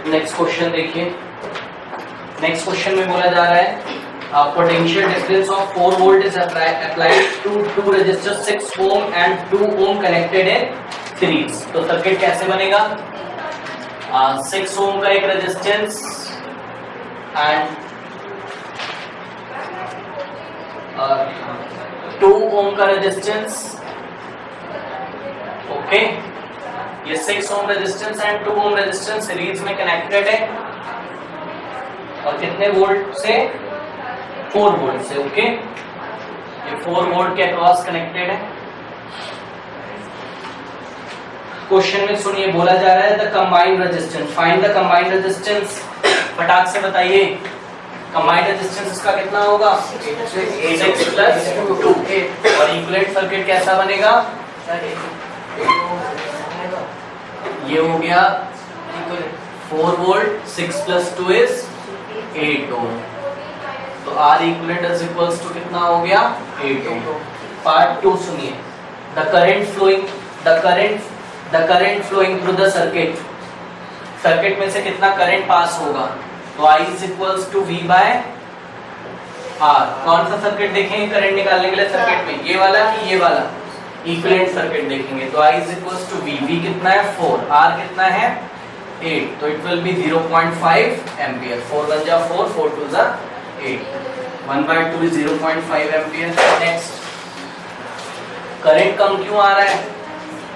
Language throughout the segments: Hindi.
नेक्स्ट क्वेश्चन देखिए। नेक्स्ट क्वेश्चन में बोला जा रहा है potential difference of 4 volt is applied to two resistors 6 ohm and 2 ohm connected in series. तो सर्किट कैसे बनेगा? 6 ओम का एक रेजिस्टेंस एंड 2 ओम का रेजिस्टेंस। ओके, ये 6 ohm resistance and 2 ohm resistance series में कनेक्टेड है और कितने वोल्ट से? 4 वोल्ट से। ओके, ये 4 वोल्ट के अक्रॉस कनेक्टेड है। क्वेश्चन में सुनिए, बोला जा रहा है the combined resistance, find the combined resistance. फटाक से बताइए कंबाइंड रेजिस्टेंस इसका कितना होगा? 6 प्लस 2। और इक्विवेलेंट सर्किट कैसा बनेगा? ये हो गया 4 वोल्ट, 6 प्लस 2 इज 8 ओम। तो R equivalent is equals to कितना हो गया? 8 ओम। पार्ट 2 सुनिए, the current flowing through the circuit, circuit में से कितना करंट पास होगा? तो I is equals to V by R। कौन सा सर्किट देखेंगे करंट निकालने के लिए सर्किट में? ये वाला कि ये वाला? इक्विवेलेंट सर्किट देखेंगे तो I is equals to V। V कितना है? 4। R कितना है? 8। तो इट विल बी 0.5 एम्पियर। 4 1 जा 4, 4 2 जा 8, 1/2 is 0.5 एम्पियर। नेक्स्ट, करंट कम क्यों आ रहा है?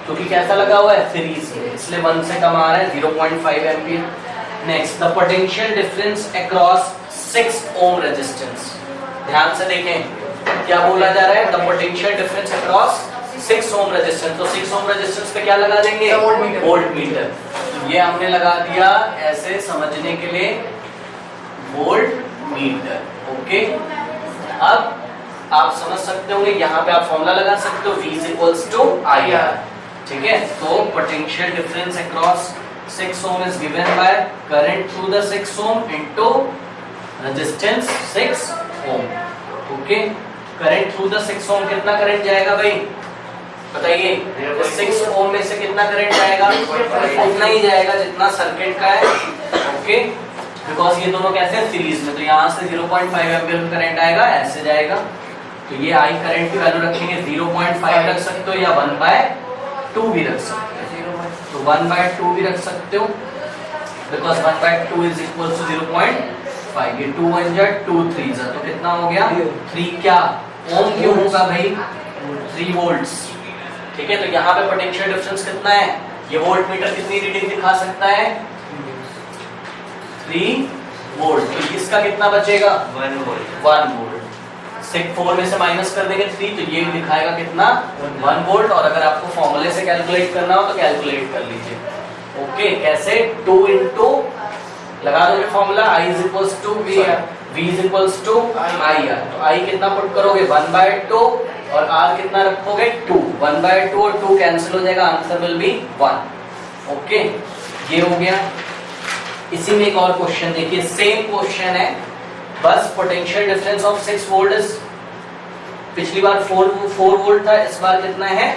क्योंकि कैसा लगा हुआ है? सीरीज में, इसलिए 1 से कम आ रहा है, 0.5 ampere. Next, the potential difference across 6 ohm resistance. ध्यान से देखें क्या बोला जा रहा है? The potential difference across 6 Om resistance. तो 6 ओम रेजिस्टेंस पे क्या लगा देंगे? Volt meter. ये हमने लगा दिया ऐसे समझने के लिए वोल्ट मीटर। ओके, अब आप समझ सकते होंगे, यहाँ पे आप फॉर्मूला लगा सकते हो V is equals to IR। ठीक है, तो potential difference across 6 ohm is given by current through the 6 ohm into resistance 6 ohm. Okay, current through the 6 ohm कितना करंट जाएगा भाई? बताइए, 6 ओम में से कितना करंट जाएगा? उतना ही जाएगा जितना सर्किट का है। ओके, बिकॉज ये दोनों कैसे हैं? सीरीज में, तो यहाँ से 0.5 एम्पियर का करंट आएगा, ऐसे जाएगा। तो ये I करंट की वैल्यू रखेंगे 0.5 रख सकते हो या 1/2 भी रख सकते हो। तो 1/2 भी रख सकते हो बिकॉज 1/2 इज इक्वल टू 0.5। ये 2 1 जा 2 3 जा, तो कितना हो गया? 3 क्या ओम क्यों होगा भाई? 3 वोल्ट्स। ठीक है, तो यहाँ पे पोटेंशियल डिफरेंस कितना है? ये वोल्ट मीटर कितनी रीडिंग दिखा सकता है? 3 वोल्ट। तो इसका कितना बचेगा? 1 वोल्ट। 4 में से माइनस कर देंगे 3, तो ये दिखाएगा कितना? 1 वोल्ट। और अगर आपको फॉर्मूले से कैलकुलेट करना हो तो कैलकुलेट कर लीजिए। ओके, कैसे? 2 इंटू लगा दोगे formula, I is equals to V is equals to IR। तो I कितना पुट करोगे? 1/2 और R कितना रखोगे? 2। 1/2 और 2 कैंसिल हो जाएगा, आंसर विल बी 1। ओके, ये हो गया। इसी में एक और क्वेश्चन देखिए, सेम क्वेश्चन है, बस potential difference of 6 volt is, पिछली बार 4 वोल्ट था, इस बार कितना है?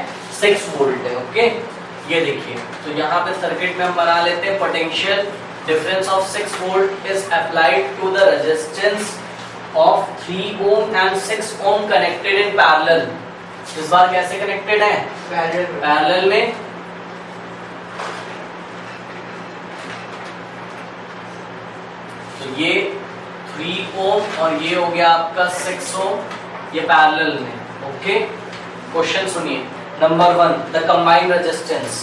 6 वोल्ट है। ओके, ये देखिए, तो यहाँ पे सर्किट में हम बना लेते हैं potential difference of 6 volt is applied to the resistance of 3 ohm and 6 ohm connected in parallel. इस बार कैसे कनेक्टेड है? पैरेलल में। तो ये 3 ओम और ये हो गया आपका 6 ओम, ये पैरेलल में। ओके, क्वेश्चन सुनिए। Number 1, the combined resistance.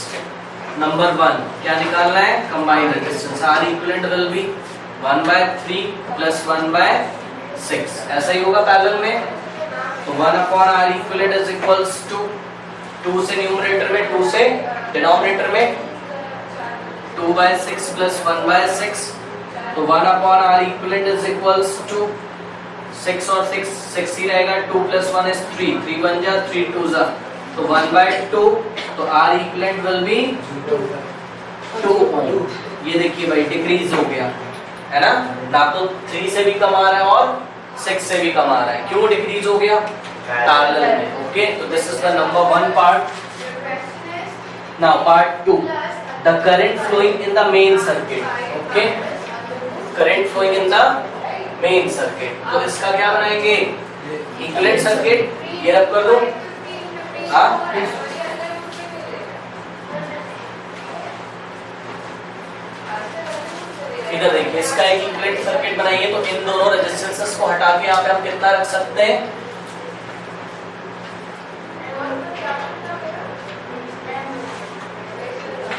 Number 1 क्या निकालना है? Combined resistance. R equivalent will B 1/3 plus 1/6। ऐसा ही होगा पैरेलल में। तो 1/R equivalent is equals to 2 से न्यूमरेटर में, 2 से डिनोमिनेटर में 2/6 प्लस 1/6। तो 1/R equivalent is equals to 6 और 6 ही रहेगा, 2 प्लस 1 इज 3, 3 1 जा 3 2 जा, तो 1/2। तो R इक्विवेलेंट विल बी 2 ओम। ये देखिए भाई डिक्रीज हो गया है ना तो 3 से भी कम आ रहा है और 6 से भी कम आ रहा है। क्यों डिक्रीज हो गया? पैरेलल में। ओके, तो this is the number 1 part. Now part 2, the current flowing in the main circuit. Okay, current flowing in the main circuit. तो इसका क्या बनाएंगे? Equivalent circuit. ये रब कर दो. हाँ, इधर देखिए, इसका एक इक्विवेलेंट सर्किट बनाइए. तो इन दोनों रेजिस्टेंसेस को हटा के यहाँ पे हम कितना रख सकते हैं?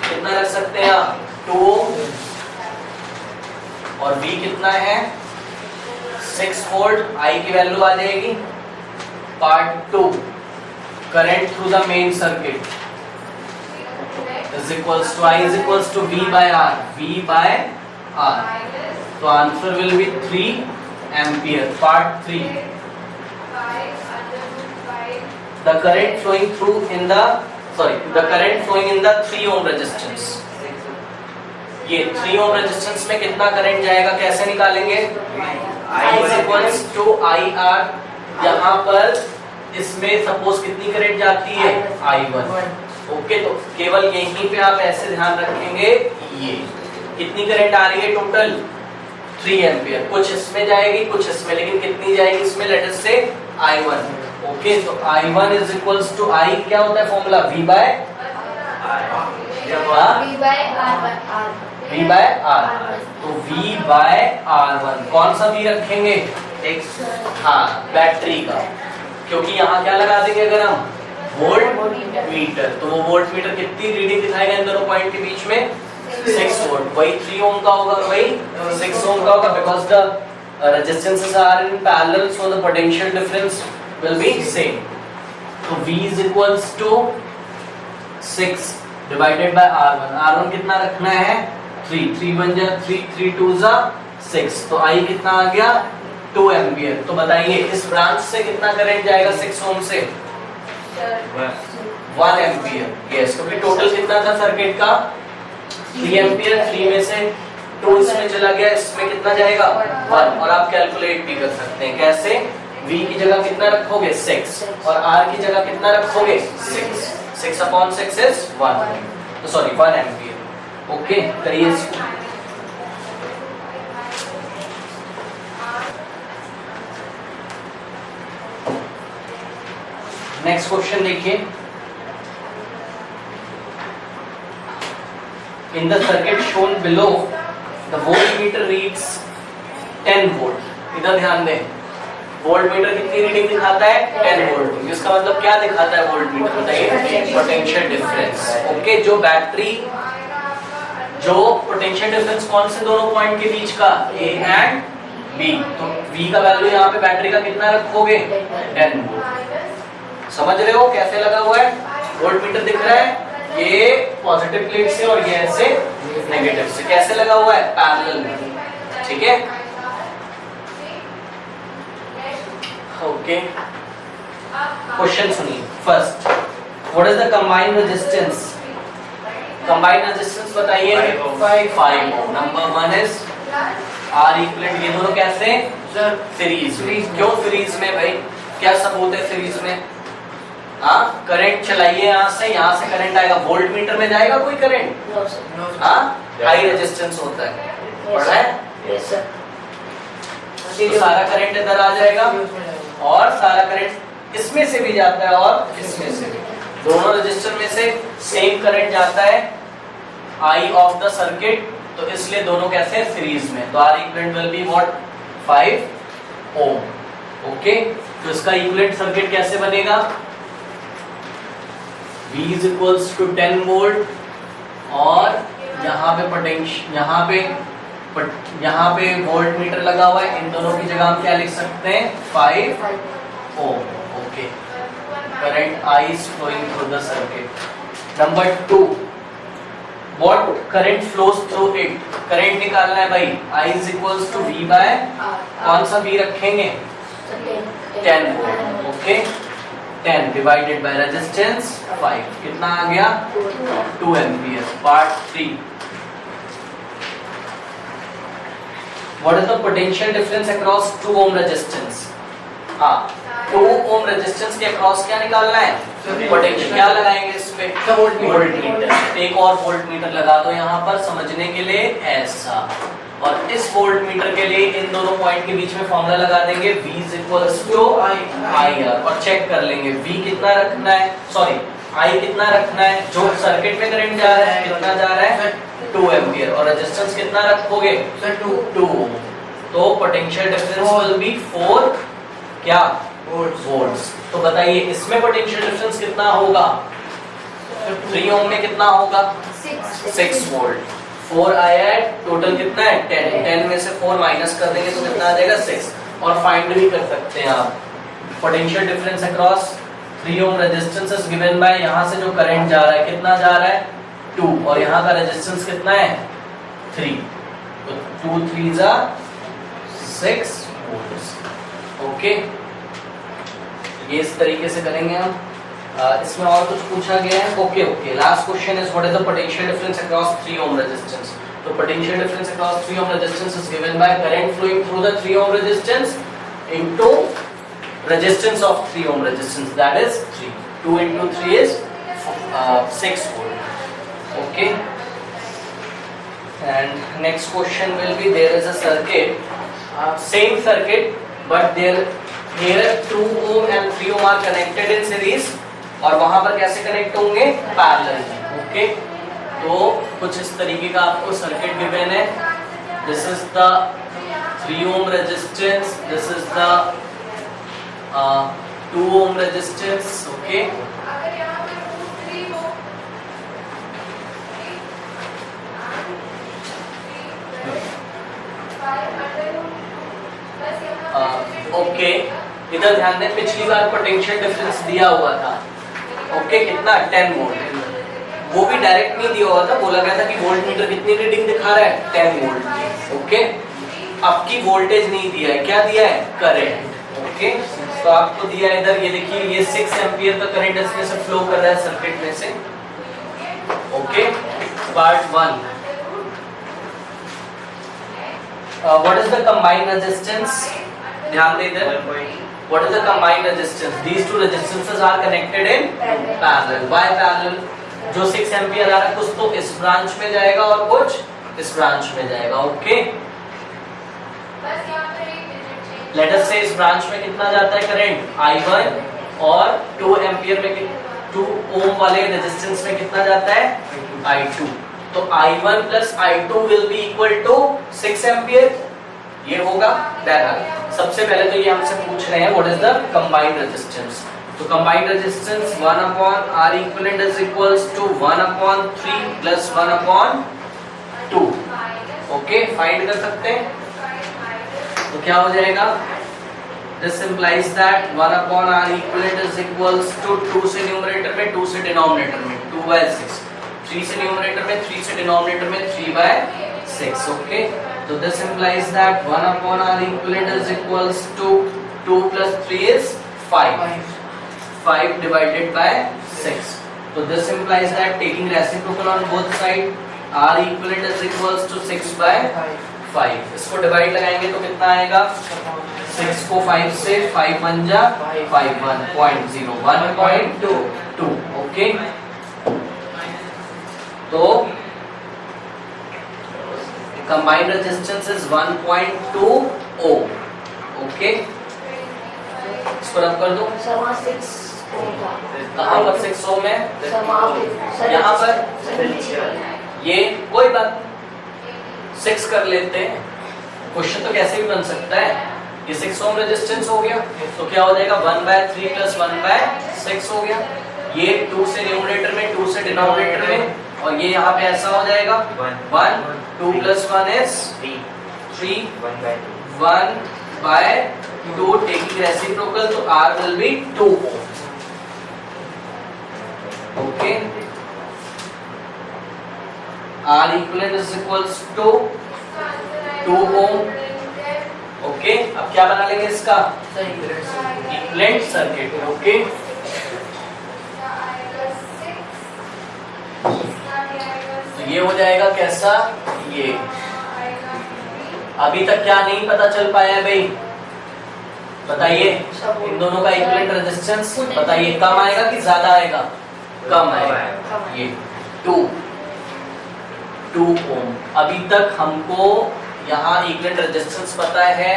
कितना रख सकते हैं आप? 2 और V कितना है? 6 वोल्ट. I की वैल्यू आ जाएगी. Part 2, current through the main circuit is equals to I is equals to V by R. V by R. तो answer will be 3 ampere. Part 3. The current flowing through in the the current flowing in the 3 ohm resistance. ये 3 ohm resistance में कितना करंट जाएगा, कैसे निकालेंगे? I is equals to IR. यहाँ पर इसमें सपोज कितनी करंट जाती है? I1. ओके, तो केवल यहीं पे आप ऐसे ध्यान रखेंगे. ये कितनी करंट आ रही है टोटल? 3 एम्पियर. कुछ इसमें जाएगी, कुछ इसमें, लेकिन कितनी जाएगी इसमें? लेट अस से I1. ओके, तो I1 is equals to I क्या होता है फॉर्मूला? V by R. तो V by R1. कौन सा V रखेंगे? हाँ, बैटरी का. क्योंकि यहाँ क्या लगा देंगे अगर हम? Volt meter. तो वो वोल्ट मीटर कितनी रीडिंग दिखाएगा इन दोनों पॉइंट के बीच में? 6 वोल्ट. वही 3 ओम का होगा, वही 6 ओम का होगा, because the resistances are in parallel, so the potential difference will be same. So V is equals to 6 divided by R1. R1 कितना रखना है? 3. 3 बन जाए 3, 3 2 जा 6. तो I कितना आ गया? 2 एम्पियर. तो बताइए इस ब्रांच से कितना करंट जाएगा 6 ओम से? 1 एम्पियर. यस, क्योंकि टोटल कितना था सर्किट का? 3 एम्पियर. 3 में से 2 इसमें चला गया, इसमें कितना जाएगा? 1. और आप कैलकुलेट भी कर सकते हैं. कैसे? V की जगह कितना रखोगे? 6. और R की जगह कितना रखोगे? 6. 6 upon 6 is 1. तो सॉरी 1 एम्पियर. ओके, करिए इसको. नेक्स्ट क्वेश्चन देखिए. In the circuit shown below the voltmeter reads 10 volt. इधर ध्यान दें, वोल्ट मीटर कितनी रीडिंग दिखाता है? 10 वोल्ट. इसका मतलब क्या दिखाता है वोल्ट मीटर? बताइए. Potential difference. ओके, जो बैटरी, जो पोटेंशियल डिफरेंस कौन से दोनों पॉइंट के बीच का? A and B. तो V का वैल्यू यहाँ पे बैटरी का कितना रखोगे? 10 वोल्ट. समझ रहे हो कैसे लगा हुआ है? वोल्ट मीटर दिख रहा है, ये पॉजिटिव प्लेट से और ये ऐसे नेगेटिव से. कैसे लगा हुआ है? पैरेलल में. ठीक है. ओके, क्वेश्चन सुनिए. First, what is the combined resistance? Combined resistance बताइए. 5 ohm. Number 1 is R equivalent. ये दोनों कैसे? सीरीज. क्यों सीरीज में भाई? क्या सबूत है सीरीज में? हाँ, करंट चलाइए यहाँ से करंट आएगा. वोल्ट मीटर में जाएगा कोई करंट? हाँ, हाई रेजिस्टेंस होता है. पढ़ा है? Yes sir. तो सारा करंट इधर आ जाएगा और सारा करंट इसमें से भी जाता है और इसमें से भी. दोनों रेजिस्टर में से सेम करंट जाता है I ऑफ द सर्किट. तो इसलिए दोनों कैसे हैं? सीरीज में. तो R equivalent will be what? 5 ohm. Okay, तो इसका इक्विवेलेंट सर्किट कैसे बनेगा? V is equals to 10 volt और यहाँ पे पोटेंशियल, यहाँ पे वोल्ट मीटर लगा हुआ है. इन दोनों की जगह हम क्या लिख सकते हैं? 5 ohm. Okay, current I is flowing through the circuit. Number 2, what current flows through it? Current निकालना है भाई. I is equals to V by कौन सा V रखेंगे? 10 volt. Okay, 10 divided by resistance 5. कितना आ गया? 2 ampere. Part 3, what is the potential difference across 2 ohm resistance? हाँ 2 ओम रेजिस्टेंस के अक्रॉस क्या निकालना है, पोटेंशियल। क्या लगाएंगे इस पे, वोल्टमीटर। एक और वोल्टमीटर लगा दो यहाँ पर समझने के लिए ऐसा, और इस वोल्टमीटर के लिए इन दोनों पॉइंट के बीच में फॉर्मूला लगा देंगे V IR, और चेक कर लेंगे V कितना रखना है, सॉरी I कितना रखना है, जो सर्किट में करंट जा रहा है कितना जा रहा है 2 एम्पियर, और रेजिस्टेंस कितना रखोगे 2 ओम। तो पोटेंशियल डिफरेंस विल बी 4 क्या वोल्ट्स। तो बताइए इसमें पोटेंशियल डिफरेंस कितना होगा, 3 ओम में कितना होगा 6 वोल्ट। 4 आया है, टोटल कितना है 10 में से 4 माइनस कर देंगे तो कितना आ जाएगा 6। और फाइंड भी कर सकते हैं आप potential difference across 3 ohm resistance is given bye, यहाँ से जो करंट जा रहा है कितना जा रहा है 2, और यहाँ का रेजिस्टेंस कितना है 3, तो 2 3 6 वोल्ट्स। ओके, ये इस तरीके से करेंगे हम। इसमें और कुछ पूछा गया है, okay last question is what is the potential difference across 3 ohm resistance. तो potential difference across 3 ohm resistance is given by current flowing through the 3 ohm resistance into resistance of 3 ohm resistance, that is 3. 2 into 3 is 6 volt. Okay, and next question will be, there is a circuit, same circuit but there here 2 ohm and 3 ohm are connected in series, और वहां पर कैसे कनेक्ट होंगे पैरेलल में। ओके, तो कुछ इस तरीके का आपको सर्किट गिवन है, this is the 3 ohm resistance, this is the 2 ohm resistance. Okay, okay इधर ध्यान दें, पिछली बार पोटेंशियल डिफरेंस दिया हुआ था। ओके, कितना 10 वोल्ट, वो भी डायरेक्ट नहीं दिया हुआ था, बोला गया था कि वोल्ट मीटर कितनी रीडिंग दिखा रहा है 10 वोल्ट। ओके, अब की वोल्टेज नहीं दिया है, क्या दिया है करंट। ओके, तो आपको दिया है इधर, ये देखिए ये 6 एम्पियर का करंट इसमें से फ्लो कर रहा है सर्किट में से। Okay, part 1, what is the combined resistance, ध्यान दे इधर, what is the combined resistance, these two resistances are connected in parallel. Why parallel, जो 6 एम्पियर आ रहा है कुछ तो इस ब्रांच में जाएगा और कुछ इस ब्रांच में जाएगा। ओके, लेट अस से इस ब्रांच में कितना जाता है करंट I1, और 2 एम्पियर में 2 ओम वाले रेजिस्टेंस में कितना जाता है I2। तो I1 plus I2 will be equal to 6 ampere, ये होगा। बहरहाल सबसे पहले तो ये हमसे पूछ रहे हैं what is the combined resistance. तो combined resistance 1/R equivalent is equals to 1/3 plus 1/2। Okay, find कर सकते हैं, तो क्या हो जाएगा, this implies that 1/R equivalent is equals to 2 से न्यूमरेटर में, 2 से डिनोमिनेटर में 2/6, 3 से न्यूमरेटर में, 3 से डिनोमिनेटर में 3/6। ओके, तो this implies that 1/R equivalent is equals to 2 plus 3 is 5 divided by 6. So this implies that taking reciprocal on both sides, R equivalent is equals to 6/5. इसको डिवाइड लगाएंगे तो कितना आएगा, 6 को 5 से 5 बन जा 5 1.0 1.2। ओके, तो combined resistance is 1.2 ohm. Okay, इसको रब कर दो, कहाँ पर 6 ओम है, यहाँ पर, ये कोई बात 6 कर लेते हैं, क्वेश्चन तो कैसे भी बन सकता है। ये 6 ओम रेजिस्टेंस हो गया, तो क्या हो जाएगा 1/3 प्लस 1/6 हो गया। ये 2 से न्यूमरेटर में, 2 से डिनोमिनेटर में, और ये यहाँ पे ऐसा हो जाएगा 1 2 plus 1 is 3 1/2 taking reciprocal, तो R will be 2 ohm. Okay, R equivalent is equals to 2 ohm. Okay, अब क्या बना लेंगे इसका इक्विवेलेंट सर्किट। ओके, तो ये हो जाएगा कैसा, ये अभी तक क्या नहीं पता चल पाया है भाई, बताइए इन दोनों का इक्विवेलेंट रेजिस्टेंस बताइए, कम आएगा कि ज्यादा आएगा? कम आएगा। ये 2 ओम। अभी तक हमको यहाँ इक्विवेलेंट रेजिस्टेंस पता है,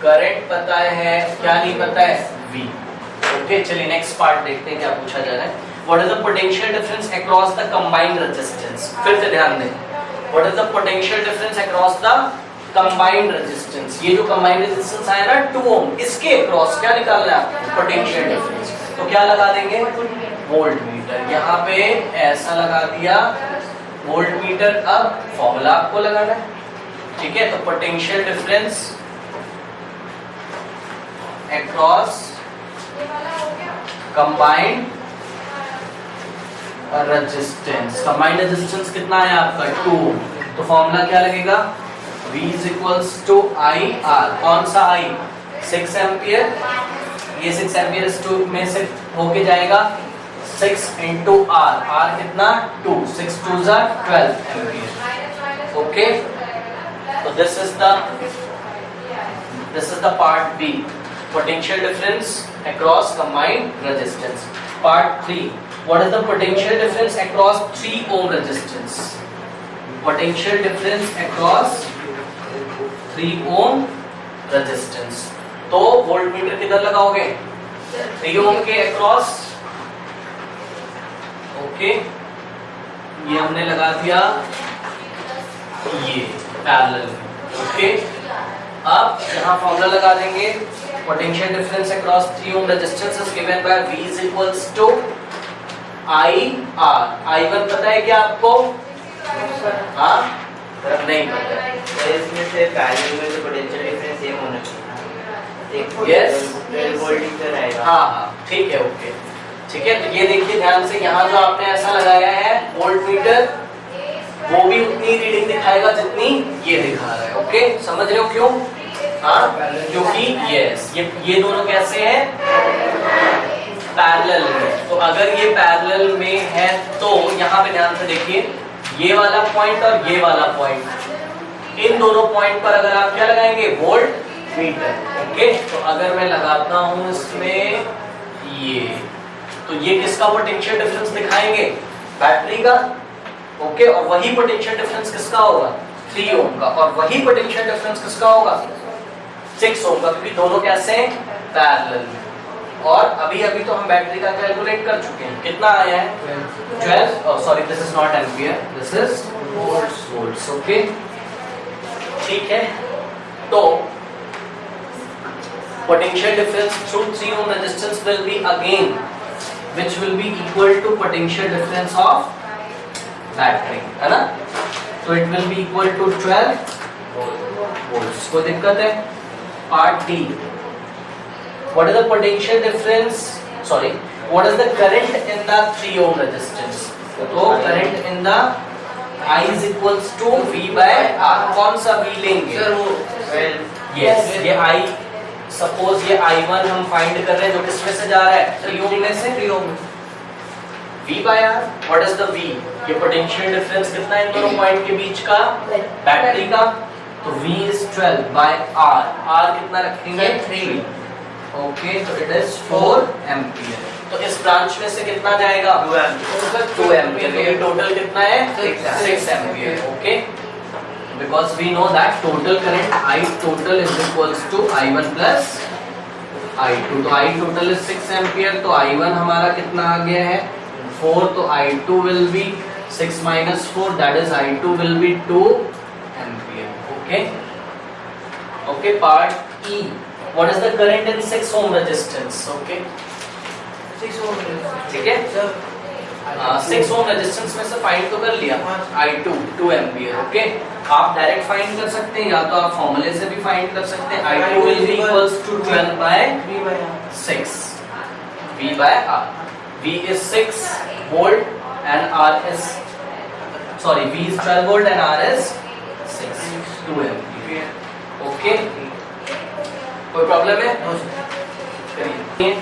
करंट पता है, क्या नहीं पता है? V। ओके, चलिए नेक्स्ट पार्ट देखते हैं क्या पूछा जा रहा है। What is the potential difference across the combined resistance? फिर से ध्यान दें, what is the potential difference across the combined resistance? ये जो कंबाइंड रेजिस्टेंस आया ना 2 ओम, इसके अक्रॉस क्या निकालना है? Potential difference. तो क्या लगा देंगे? Volt meter. यहाँ पे ऐसा लगा दिया वोल्ट मीटर। अब फॉर्मूला आपको लगाना है, ठीक है? तो potential difference across combined resistance. Combined resistance कितना है आपका? 2। तो फॉर्मूला क्या लगेगा? V is equals to IR। कौन सा I? 6 एम्पियर। ये 6 एम्पियर इस 2 में से होके जाएगा 6 into R। R कितना? 2। 6 2s are 12 एम्पियर। ओके, तो this is the part B, potential difference across combined resistance. Part 3, what is the potential difference across 3 ohm resistance? Potential difference across 3 ohm resistance। तो वोल्ट मीटर किधर लगाओगे? 3 ओम के अक्रॉस। ओके, ये हमने लगा दिया ये पैरेलल में। ओके, अब यहाँ फॉर्मूला लगा देंगे। Potential difference across 3 ohm resistance is given by V is equals to IR। I1 पता है क्या आपको? हाँ, नहीं पता है। इसमें से पैरेलल में तो पोटेंशियल डिफरेंस सेम होना चाहिए। यस, 12 वोल्ट का रहेगा। हाँ हाँ, ठीक है, ओके, ठीक है। तो ये देखिए ध्यान से, यहाँ जो आपने ऐसा लगाया है वोल्ट मीटर, वो भी उतनी रीडिंग दिखाएगा जितनी ये दिखा रहा है। ओके, समझ रहे हो क्यों? हाँ, क्योंकि यस, ये दोनों कैसे हैं? पैरेलल में। तो अगर ये पैरेलल में है तो यहाँ पे ध्यान से देखिए, ये वाला पॉइंट और ये वाला पॉइंट, इन दोनों पॉइंट पर अगर आप क्या लगाएंगे? Volt meter. ओके, तो अगर मैं लगाता हूं इसमें ये, तो ये किसका पोटेंशियल डिफरेंस दिखाएंगे? बैटरी का। ओके, और वही पोटेंशियल डिफरेंस किसका होगा? 3 ओम का। और वही पोटेंशियल डिफरेंस किसका होगा? 6 ओम का, क्योंकि दोनों कैसे हैं? पैरेलल में। और अभी तो हम बैटरी का कैलकुलेट कर चुके हैं। कितना आया है? 12। Sorry, this is not ampere, this is volts. Okay, ठीक है। तो potential difference through 3 ohm resistance will be again, which will be equal to potential difference of battery, है ना? तो it will be equal to 12 volts। कोई दिक्कत है? Part D, what is the potential difference? Sorry, what is the current in the 3 ohm resistance? तो current in the I is equals to V by R। कौन सा V लेंगे? सर वो yes, ये I, सपोज ये I1 हम फाइंड कर रहे हैं, जो किसमें से जा रहा है? 3 ओम में से। 3 ओम। V by R, what is the V? ये पोटेंशियल डिफरेंस कितना है इन दोनों पॉइंट के बीच का? बैटरी का। तो V is 12 by R। R कितना रखेंगे? 3। ओके, तो इट इज 4 एम्पियर। तो इस ब्रांच में से कितना जाएगा? 2 एम्पियर। तो ये टोटल कितना है? 6 ampere. Okay, because we know that total current I total is equals to I1 plus I2। तो I total is 6 एम्पियर। तो I1 हमारा कितना आ गया है? 4। तो I2 will be 6 minus 4, that is I2 will be 2 ampere. Okay, okay. Part E, what is the current in 6 ohm resistance? Okay, 6 ओम, ठीक है। 6 ओम रेजिस्टेंस में से फाइंड तो कर लिया I2 2 एम्पियर। ओके, आप डायरेक्ट फाइंड कर सकते हैं, या तो आप फॉर्मूले से भी फाइंड कर सकते हैं। I2 will be equals to 12 by 6 V by R। V is 6 volt and R is, sorry, V is 12 volt and R is 6, 2 ampere. Okay, कोई प्रॉब्लम है? करिए।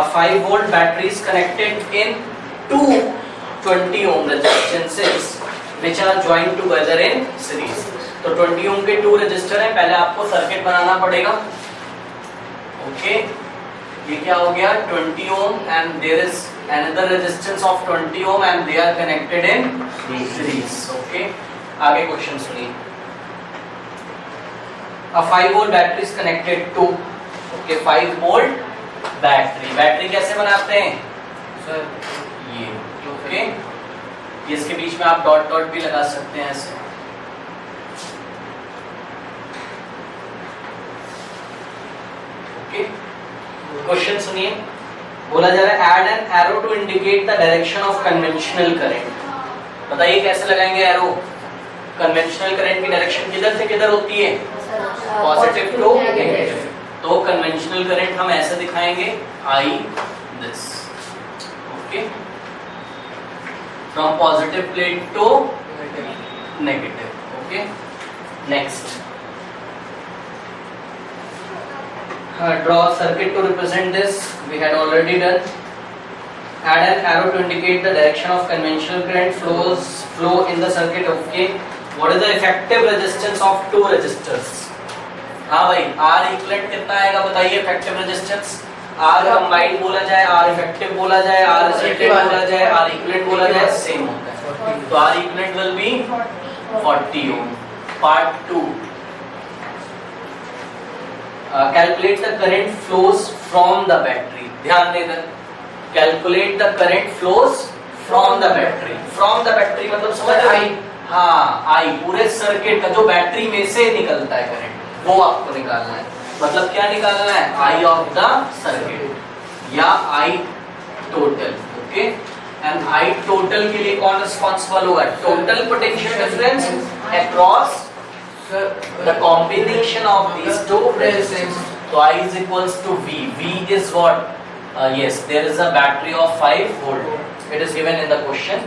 A 5 volt battery is connected in 2 20 ohm resistances which are joined together in series। तो 20 ओम के 2 रजिस्टर हैं, पहले आपको सर्किट बनाना पड़ेगा। ओके, ये क्या हो गया 20 ohm and there is another resistance of 20 ohm and they are connected in series. Okay, आगे क्वेश्चन सुनिए। A 5 volt battery is connected to, okay, 5 volt battery कैसे बनाते हैं सर ये, ओके, इसके बीच में आप डॉट डॉट भी लगा सकते हैं ऐसे। ओके, क्वेश्चन सुनिए, बोला जा रहा है add an arrow to indicate the direction of conventional current. बताइए कैसे लगाएंगे एरो? कन्वेंशनल करंट की डायरेक्शन किधर से किधर होती है? Positive to negative. तो कन्वेंशनल करंट हम ऐसे दिखाएंगे आई this, okay, from positive plate to negative. Okay, next draw a circuit to represent this. We had already done. Add an arrow to indicate the direction of conventional current flow in the circuit. Okay, what is the effective resistance of two resistors? हाँ भाई, R इक्विवेलेंट कितना आएगा बताइए? इफेक्टिव रेजिस्टेंस R कंबाइंड बोला जाए, R इफेक्टिव बोला जाए, R रिजल्टेंट बोला जाए, R इक्विवेलेंट बोला जाए, सेम होता है। तो R equivalent will be 40 ohm. Part 2, calculate the current flows from the battery. ध्यान देना, calculate the current flows from the battery. From the battery मतलब समझ आई? हाँ, आई पूरे सर्किट का जो बैटरी में से निकलता है करंट, वो आपको निकालना है। मतलब क्या निकालना है? आई ऑफ द सर्किट या I total. Okay, and I total के लिए कौन रिस्पॉन्सिबल होगा? Total potential difference across the combination of these two resistors. So I is equals to V. V is what? Yes, there is a battery of 5 volt. It is given in the question.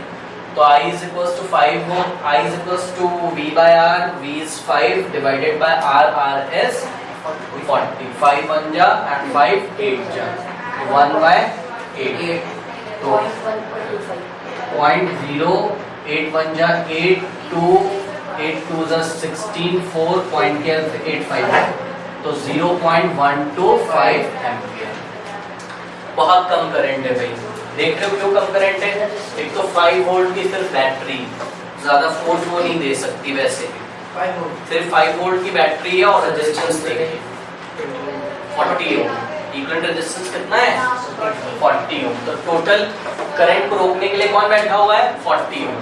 So I is equals to 5 volt. I is equals to V by R. V is 5 divided by R. R is 40. 5 1 ja and 5 8 ja. 1 by 8. So 0.08 1 ja 8 2 8 2 16 4 0.85, तो 0.125 एम्पियर। बहुत कम करंट है भाई। देख रहे हो क्यों कम करंट है? एक तो 5 वोल्ट की सिर्फ बैटरी, ज्यादा फोर्स वो नहीं दे सकती वैसे भी। सिर्फ 5 वोल्ट की बैटरी है और रेजिस्टेंस देखिए 40 ओम। इक्विवेलेंट रेजिस्टेंस कितना है? 40 ओम। तो टोटल करंट को रोकने के लिए कौन बैठा हुआ है? 40 ओम।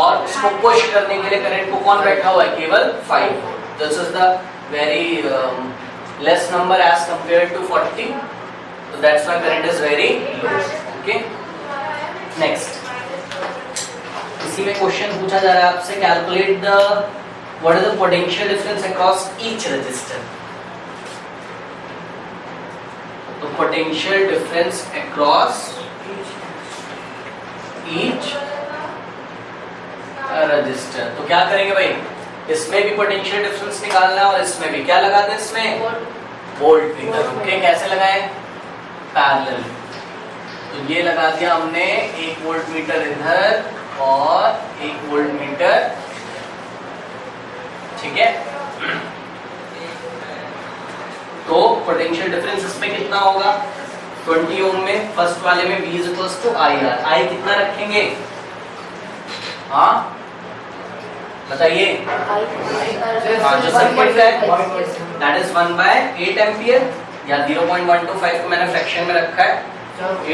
और उसको पुश करने के लिए करंट को कौन बैठा हुआ है? केवल 5 volt. This is the very less number as compared to 40, so that's why current is very low. Okay, next, इसी में क्वेश्चन पूछा जा रहा है आपसे, calculate the what is the potential difference across each resistor. तो potential difference across each resistor. तो क्या करेंगे भाई? इसमें भी पोटेंशियल डिफरेंस निकालना है और इसमें भी। क्या लगा दें इसमें? Volt meter. ओके, कैसे लगाए? पैरेलल। तो ये लगा दिया हमने, 1 वोल्ट मीटर इधर और 1 वोल्ट मीटर, ठीक है। तो पोटेंशियल डिफरेंस इसमें कितना होगा? 20 ओम में, फर्स्ट वाले में V equals to I R. I कितना रखेंगे? हाँ बताइए। हाँ, जो सर्किट है दैट इज 1 by 8 एम्पियर या 0.125 को मैंने फ्रैक्शन में रखा है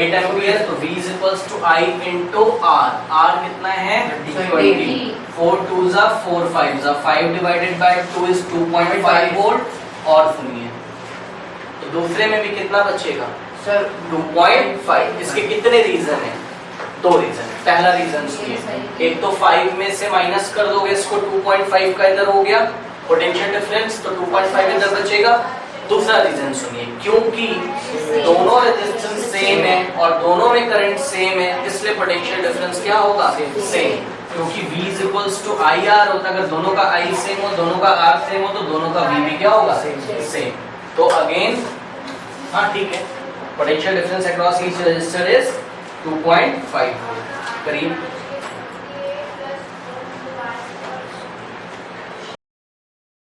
8 एम्पियर। तो V is equals to I into R। R कितना है? 20। 4 2 जा 4 5 जा 5 divided by 2 is 2.5 वोल्ट। और सुनिए, तो दूसरे में भी कितना बचेगा? सर 2.5। इसके कितने रीजन है? 2 रीजन। पहला रीजन सुनिए, एक तो 5 में से माइनस कर दोगे इसको, 2.5 का इधर हो गया पोटेंशियल डिफरेंस, तो 2.5 इधर बचेगा। दूसरा रीजन सुनिए, क्योंकि दोनों रेजिस्टेंस सेम है और दोनों में करंट सेम है, इसलिए पोटेंशियल डिफरेंस क्या होगा? सेम। क्योंकि V is equals to IR होता है, अगर दोनों का I सेम हो, दोनों का R सेम हो, तो दोनों का V भी क्या होगा? सेम। तो अगेन हाँ ठीक है, potential difference across each resistor is 2.5 करीब